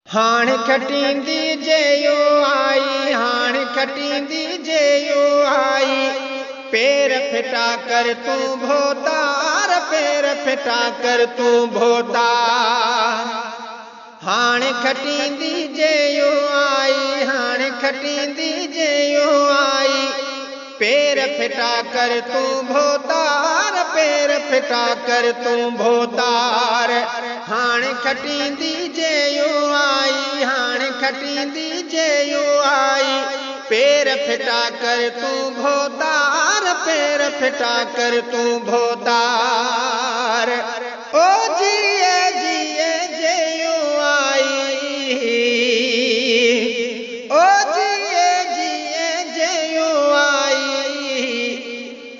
हाण खटींदी जेयो आई, हाण खटींदी जेयो आई। पैर फिटा कर तू भोतार, पैर फिटा कर तू भोतार। हाण खटींदी जेयो आई, हाण खटींदी जेयो आई। पैर फिटा कर तू भोतार, पैर फिटा कर तू भोतार। हाण खटींदी जेयो आई, हाण खटींदी जेयो आई। पैर फिटा कर तू भोतार, पैर फिटा कर तू भोतार। ओ जिए जिए जेयो आई, ओ जिए जिए जेयो आई।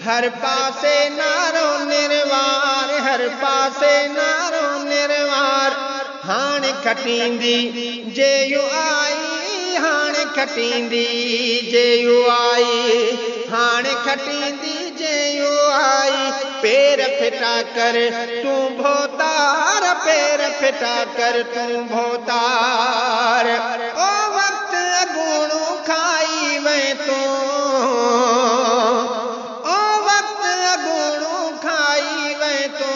हर पासे नारो निर्वार, हर पासे नारो निर्वार। हाण खटींदी जेयो आई, हाण खटींदी जेयो आई। हाण खटींदी जेयो आई। पैर फिटा कर तू भोतार, पैर फिटा कर तू भोतार। ओ वक्त अगूणू खाई वै तू, ओ वक्त अगूणू खाई वै तू।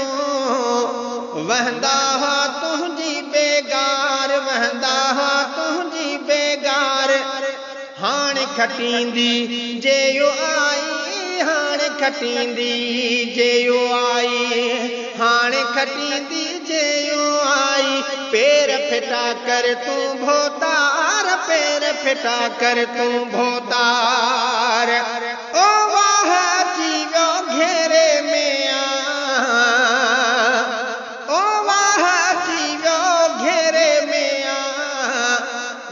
वहंदा हा तुझी बेगार, वहंदा हा तुझी बेगार। हाण खटींदी जेयो आई, हाण खटींदी जेयो आई। हाण खटींदी जेयो आई। पैर फिटा कर तू भोतार, पैर फिटा कर तू भोतार। ओ वाह जीवो घेरे में आ, ओ वाह जीवो घेरे में आ।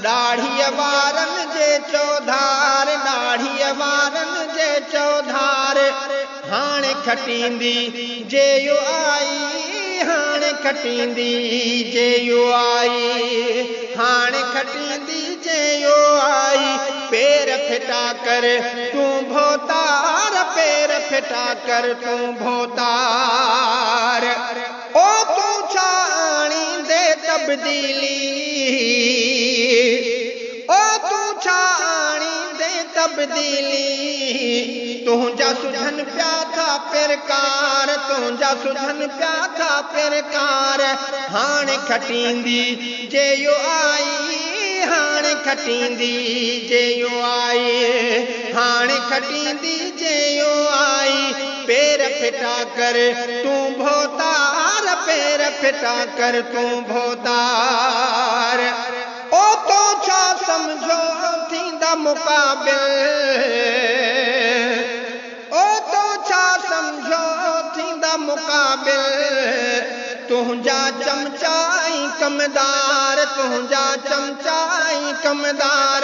दाढ़ी वारन जे चौधार, दाढ़ी वारन जे चौधार। हाण खटींदी जेयो आई, हाण खटींदी जेयो आई। हाण खटींदी जेयो आई। पैर फिटा कर तू भोतार, पैर फिटा कर तू भोतार। ओ तू छा आणींदे तब्दीली, ओ तू छा आणींदे तब्दीली। तुझा सुझन प्या था पिरकार, तुझा सुझन प्या था पिरकार। हाण खटींदी जेयो आई, हाण खटींदी जेयो आई। हाण खटींदी जेयो आई। पैर फिटा कर तू भोतार, पैर फिटा कर तू भोतार। ओ तो छा समझो थींदा मुकाबिल, ओ तो छा समझो थींदा मुकाबिल। तुझा चमचाई कमदार, तुझा चमचाई कमदार।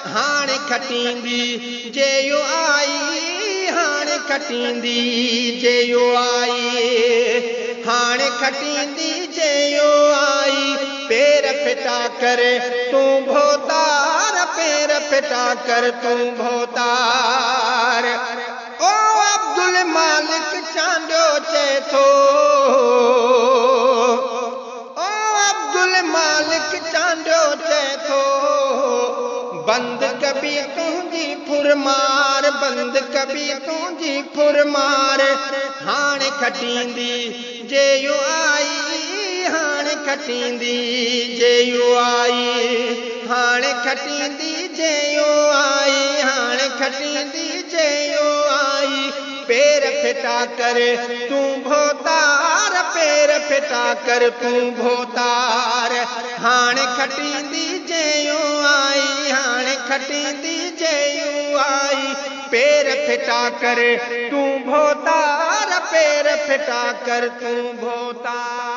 हाण खटींदी जेयो आई, हाण खटींदी जेयो आई। हाण खटींदी जेयो आई। पैर फिटा कर तू भोतार, पैर फिटा कर तू भोतार। ओ अब्दुल मालिक चांडियो चए थो, ओ अब्दुल मालिक चांडियो चए थो। बंद कबी तुझी फुरमार, बंद कबी तुझी फुरमार। हाण खटींदी जेयो आई, हाण खटींदी जेयो आई। हाण खटींदी जेयो आई, हाण खटींदी जेयो आई। पैर फिटा कर तू भोतार, पैर फिटा कर तू भोतार। हाण खटींदी जेयो आई, हाण खटींदी जेयो आई। पैर फिटा कर तू भोतार, पैर फिटा कर तू भोतार।